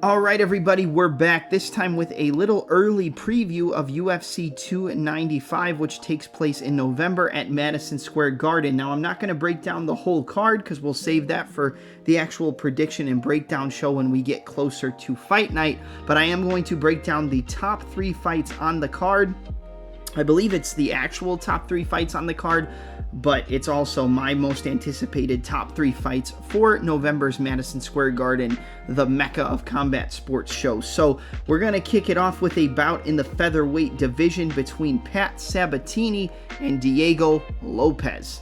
All right, everybody, we're back, this time with a little early preview of UFC 295, which takes place in November at Madison Square Garden. Now, I'm not going to break down the whole card because we'll save that for the actual prediction and breakdown show when we get closer to fight night, but I am going to break down the top 3 fights on the card. I believe it's the actual top 3 fights on the card, but it's also my most anticipated top 3 fights for November's Madison Square Garden, the mecca of combat sports show. So we're going to kick it off with a bout in the featherweight division between Patsabatini and Diego Lopez.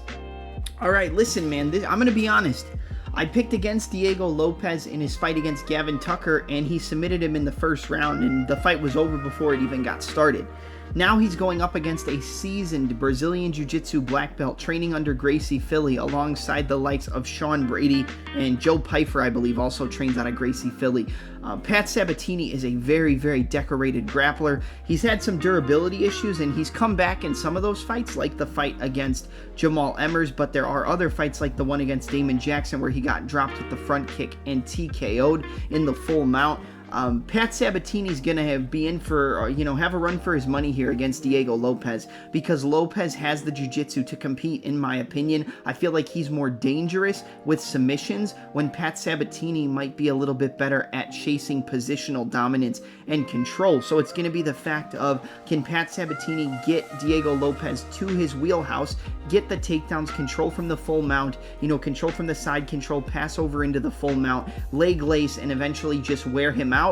All right, listen, man, I'm going to be honest. I picked against Diego Lopez in his fight against Gavin Tucker, and he submitted him in the first round, and the fight was over before it even got started. Now he's going up against a seasoned Brazilian Jiu-Jitsu black belt training under Gracie Philly alongside the likes of Sean Brady, and Joe Pyfer, I believe, also trains out of Gracie Philly. Patsabatini is a very, very decorated grappler. He's had some durability issues, and he's come back in some of those fights, like the fight against Jamal Emmers, but there are other fights like the one against Damon Jackson where he got dropped with the front kick and TKO'd in the full mount. Patsabatini's going to be in for, have a run for his money here against Diego Lopez, because Lopez has the jiu-jitsu to compete, in my opinion. I feel like he's more dangerous with submissions when Patsabatini might be a little bit better at chasing positional dominance and control. So it's going to be the fact of, can Patsabatini get Diego Lopez to his wheelhouse, get the takedowns, control from the full mount, control from the side control, pass over into the full mount, leg lace, and eventually just wear him out?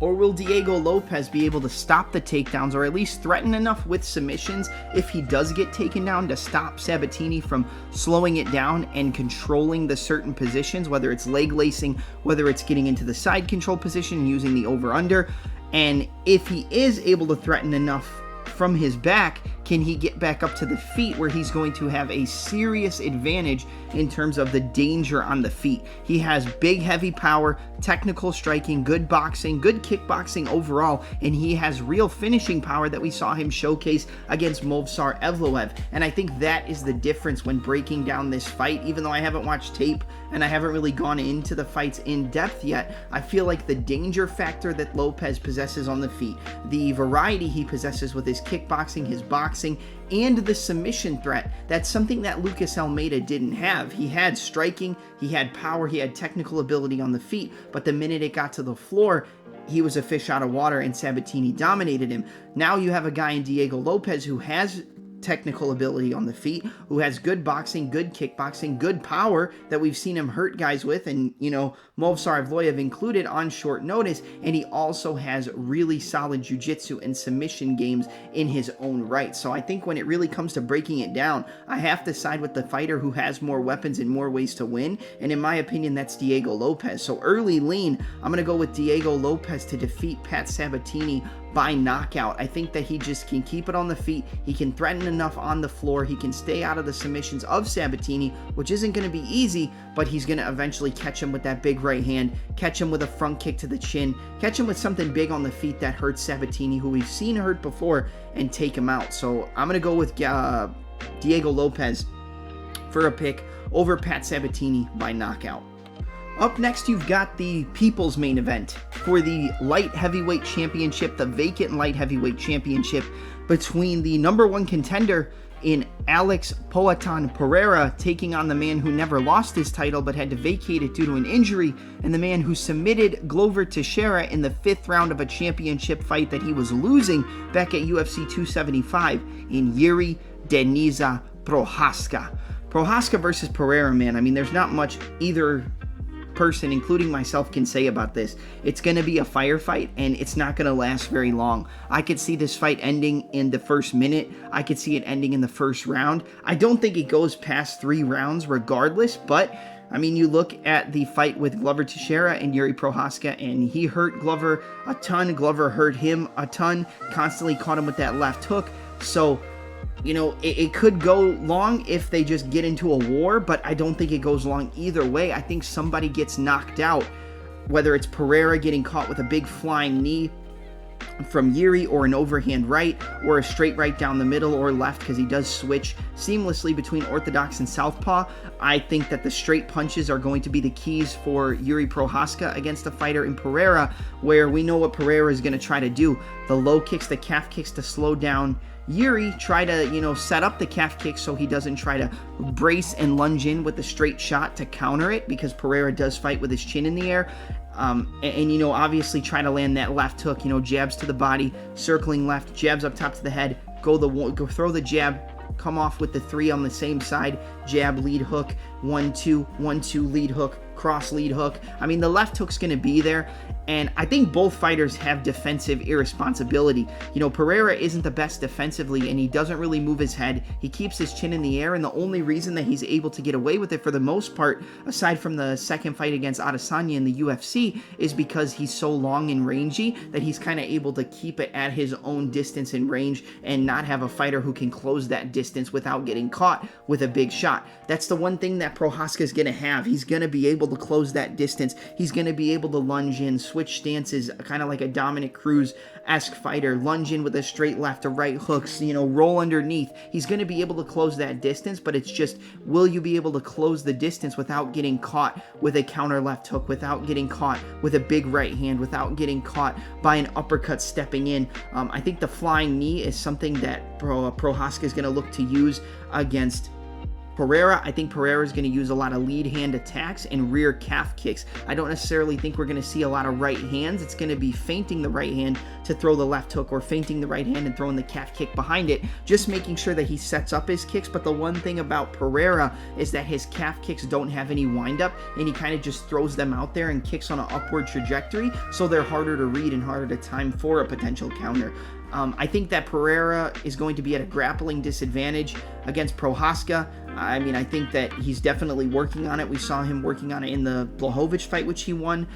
Or will Diego Lopez be able to stop the takedowns, or at least threaten enough with submissions if he does get taken down, to stop Sabatini from slowing it down and controlling the certain positions, whether it's leg lacing, whether it's getting into the side control position using the over-under? And if he is able to threaten enough from his back, can he get back up to the feet where he's going to have a serious advantage in terms of the danger on the feet? He has big, heavy power, technical striking, good boxing, good kickboxing overall, and he has real finishing power that we saw him showcase against Movsar Evloev. And I think that is the difference when breaking down this fight. Even though I haven't watched tape and I haven't really gone into the fights in depth yet, I feel like the danger factor that Lopez possesses on the feet, the variety he possesses with his kickboxing, his boxing, and the submission threat, that's something that Lucas Almeida didn't have. He had striking, he had power, he had technical ability on the feet, but the minute it got to the floor, he was a fish out of water and Sabatini dominated him. Now you have a guy in Diego Lopez who has technical ability on the feet, who has good boxing, good kickboxing, good power that we've seen him hurt guys with, and Movsar Evloev included on short notice, and he also has really solid jiu-jitsu and submission games in his own right. So I think when it really comes to breaking it down, I have to side with the fighter who has more weapons and more ways to win, and in my opinion, that's Diego Lopez. So early lean, I'm going to go with Diego Lopez to defeat Patsabatini by knockout. I think that he just can keep it on the feet, he can threaten enough on the floor, he can stay out of the submissions of Sabatini, which isn't going to be easy, but he's going to eventually catch him with that big right hand, catch him with a front kick to the chin, catch him with something big on the feet that hurts Sabatini, who we've seen hurt before, and take him out. So I'm going to go with Diego Lopez for a pick over Patsabatini by knockout. Up next, you've got the people's main event for the light heavyweight championship, the vacant light heavyweight championship, between the number 1 contender in Alex Poatan Pereira taking on the man who never lost his title but had to vacate it due to an injury, and the man who submitted Glover Teixeira in the 5th round of a championship fight that he was losing back at UFC 275 in Yuri Deniza Prohaska. Prohaska versus Pereira, man, I mean, there's not much either person, including myself, can say about this. It's going to be a firefight, and it's not going to last very long. I could see this fight ending in the first minute. I could see it ending in the first round. I don't think it goes past 3 rounds regardless, but I mean, you look at the fight with Glover Teixeira and Yuri Prohaska, and he hurt Glover a ton. Glover hurt him a ton, constantly caught him with that left hook. So it could go long if they just get into a war, but I don't think it goes long either way. I think somebody gets knocked out, whether it's Pereira getting caught with a big flying knee from Yuri, or an overhand right, or a straight right down the middle or left, because he does switch seamlessly between orthodox and southpaw. I think that the straight punches are going to be the keys for Yuri Prohaska against a fighter in Pereira, where we know what Pereira is going to try to do. The low kicks, the calf kicks to slow down Yuri, try to, set up the calf kick so he doesn't try to brace and lunge in with the straight shot to counter it, because Pereira does fight with his chin in the air. Obviously try to land that left hook, jabs to the body, circling left, jabs up top to the head, go throw the jab, come off with the 3 on the same side, jab, lead hook, 1-2, 1-2, lead hook, cross lead hook. I mean, the left hook's going to be there, and I think both fighters have defensive irresponsibility. Pereira isn't the best defensively, and he doesn't really move his head. He keeps his chin in the air, and the only reason that he's able to get away with it for the most part, aside from the second fight against Adesanya in the UFC, is because he's so long and rangy that he's kind of able to keep it at his own distance and range and not have a fighter who can close that distance without getting caught with a big shot. That's the one thing that Prohaska is going to have. He's going to be able to close that distance. He's going to be able to lunge in, switch stances, kind of like a Dominic Cruz-esque fighter, lunge in with a straight left or right hooks, roll underneath. He's going to be able to close that distance, but it's just, will you be able to close the distance without getting caught with a counter left hook, without getting caught with a big right hand, without getting caught by an uppercut stepping in? I think the flying knee is something that Prohaska is going to look to use against Pereira. I think Pereira is going to use a lot of lead hand attacks and rear calf kicks. I don't necessarily think we're going to see a lot of right hands. It's going to be feinting the right hand to throw the left hook, or feinting the right hand and throwing the calf kick behind it, just making sure that he sets up his kicks. But the one thing about Pereira is that his calf kicks don't have any windup, and he kind of just throws them out there and kicks on an upward trajectory, so they're harder to read and harder to time for a potential counter. I think that Pereira is going to be at a grappling disadvantage against Prohaska. I think that he's definitely working on it. We saw him working on it in the Blachowicz fight, which he won.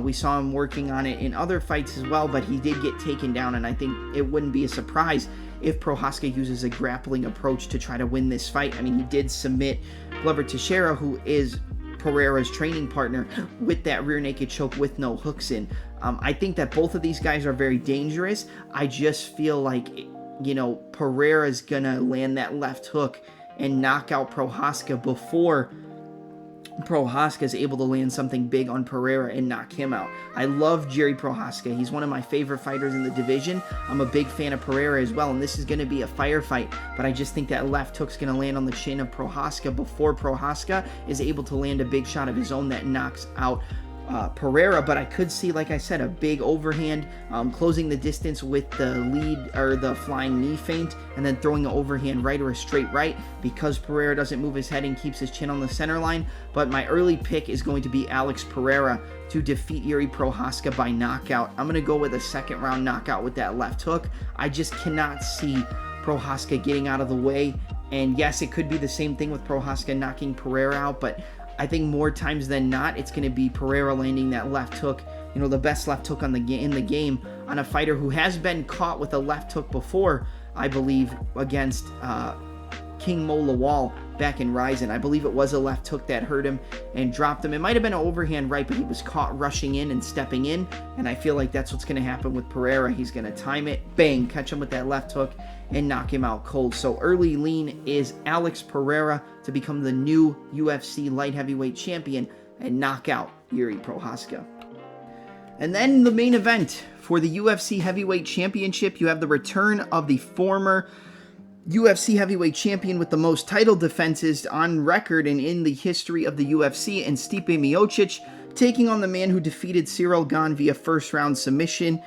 We saw him working on it in other fights as well, but he did get taken down, and I think it wouldn't be a surprise if Prohaska uses a grappling approach to try to win this fight. He did submit Glover Teixeira, who is Pereira's training partner, with that rear naked choke with no hooks in. I think that both of these guys are very dangerous. I just feel like, Pereira's gonna land that left hook and knock out Prohaska before Prohaska is able to land something big on Pereira and knock him out. I love Jiri Prohaska. He's one of my favorite fighters in the division. I'm a big fan of Pereira as well, and this is going to be a firefight, but I just think that left hook's going to land on the chin of Prohaska before Prohaska is able to land a big shot of his own that knocks out Pereira. But I could see, like I said, a big overhand, closing the distance with the lead or the flying knee feint, and then throwing an overhand right or a straight right, because Pereira doesn't move his head and keeps his chin on the center line. But my early pick is going to be Alex Pereira to defeat Yuri Prohaska by knockout. I'm going to go with a second round knockout with that left hook. I just cannot see Prohaska getting out of the way. And yes, it could be the same thing with Prohaska knocking Pereira out, but I think more times than not, it's going to be Pereira landing that left hook, the best left hook in the game on a fighter who has been caught with a left hook before, I believe, against King Mo Lawal back in Ryzen. I believe it was a left hook that hurt him and dropped him. It might have been an overhand right, but he was caught rushing in and stepping in, and I feel like that's what's going to happen with Pereira. He's going to time it, bang, catch him with that left hook, and knock him out cold. So early lean is Alex Pereira to become the new UFC light heavyweight champion and knock out Yuri Prohaska. And then the main event for the UFC heavyweight championship, you have the return of the former UFC heavyweight champion with the most title defenses on record and in the history of the UFC, and Stipe Miocic taking on the man who defeated Cyril Gane via first round submission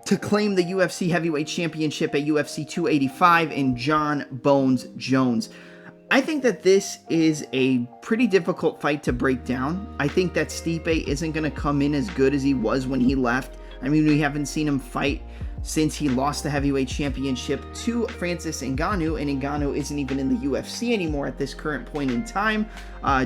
to claim the UFC heavyweight championship at UFC 285 in John Bones Jones. I think that this is a pretty difficult fight to break down. I think that Stipe isn't going to come in as good as he was when he left. We haven't seen him fight since he lost the heavyweight championship to Francis Ngannou, and Ngannou isn't even in the UFC anymore at this current point in time.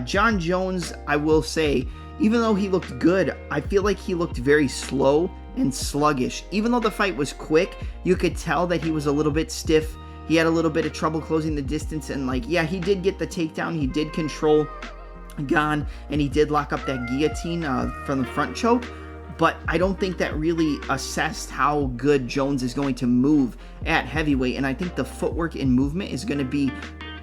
John Jones, I will say, even though he looked good, I feel like he looked very slow and sluggish. Even though the fight was quick, you could tell that he was a little bit stiff. He had a little bit of trouble closing the distance, and he did get the takedown. He did control Gane, and he did lock up that guillotine from the front choke. but I don't think that really assessed how good Jones is going to move at heavyweight, and I think the footwork and movement is going to be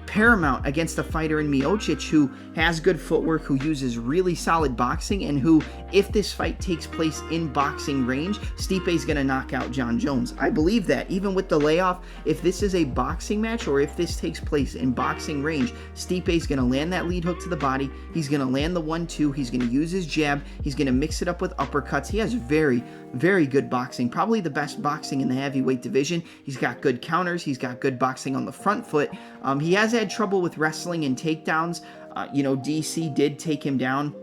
paramount against a fighter in Miocic who has good footwork, who uses really solid boxing, and who, if this fight takes place in boxing range, Stipe's going to knock out Jon Jones. I believe that. Even with the layoff, if this is a boxing match or if this takes place in boxing range, Stipe's going to land that lead hook to the body. He's going to land the 1-2. He's going to use his jab. He's going to mix it up with uppercuts. He has very, very good boxing. Probably the best boxing in the heavyweight division. He's got good counters. He's got good boxing on the front foot. He has had trouble with wrestling and takedowns. DC did take him down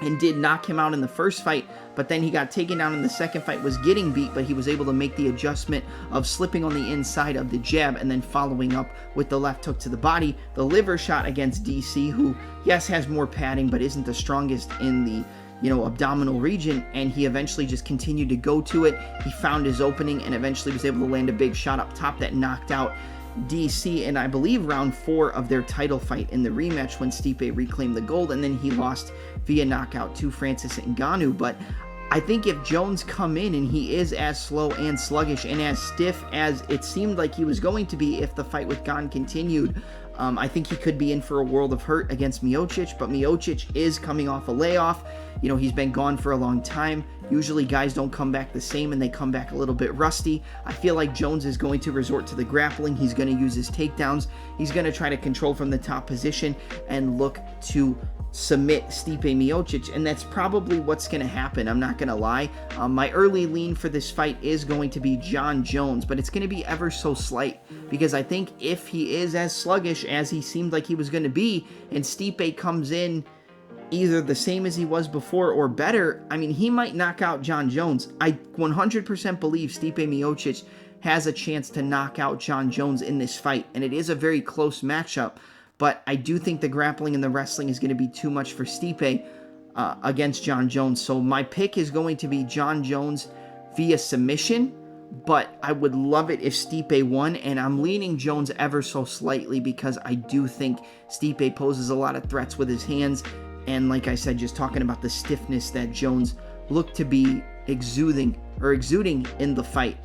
and did knock him out in the first fight, but then he got taken down in the second fight, was getting beat, but he was able to make the adjustment of slipping on the inside of the jab and then following up with the left hook to the body. The liver shot against DC, who, yes, has more padding, but isn't the strongest in the abdominal region, and he eventually just continued to go to it. He found his opening and eventually was able to land a big shot up top that knocked out DC in, I believe, round 4 of their title fight in the rematch when Stipe reclaimed the gold, and then he lost via knockout to Francis Ngannou. But I think if Jones come in and he is as slow and sluggish and as stiff as it seemed like he was going to be if the fight with Gane continued, I think he could be in for a world of hurt against Miocic, but Miocic is coming off a layoff. He's been gone for a long time. Usually guys don't come back the same and they come back a little bit rusty. I feel like Jones is going to resort to the grappling. He's going to use his takedowns. He's going to try to control from the top position and look to submit Stipe Miocic, and that's probably what's going to happen. I'm not going to lie. My early lean for this fight is going to be Jon Jones, but it's going to be ever so slight, because I think if he is as sluggish as he seemed like he was going to be, and Stipe comes in either the same as he was before or better, I mean, he might knock out Jon Jones. I 100% believe Stipe Miocic has a chance to knock out Jon Jones in this fight, and it is a very close matchup. But I do think the grappling and the wrestling is going to be too much for Stipe against Jon Jones. So my pick is going to be Jon Jones via submission, but I would love it if Stipe won, and I'm leaning Jones ever so slightly because I do think Stipe poses a lot of threats with his hands. And like I said, just talking about the stiffness that Jones looked to be exuding in the fight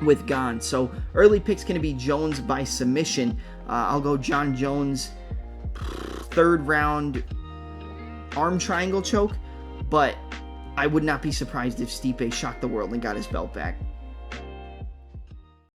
with Gane. So early pick's going to be Jones by submission. I'll go Jon Jones, 3rd round arm triangle choke, but I would not be surprised if Stipe shocked the world and got his belt back.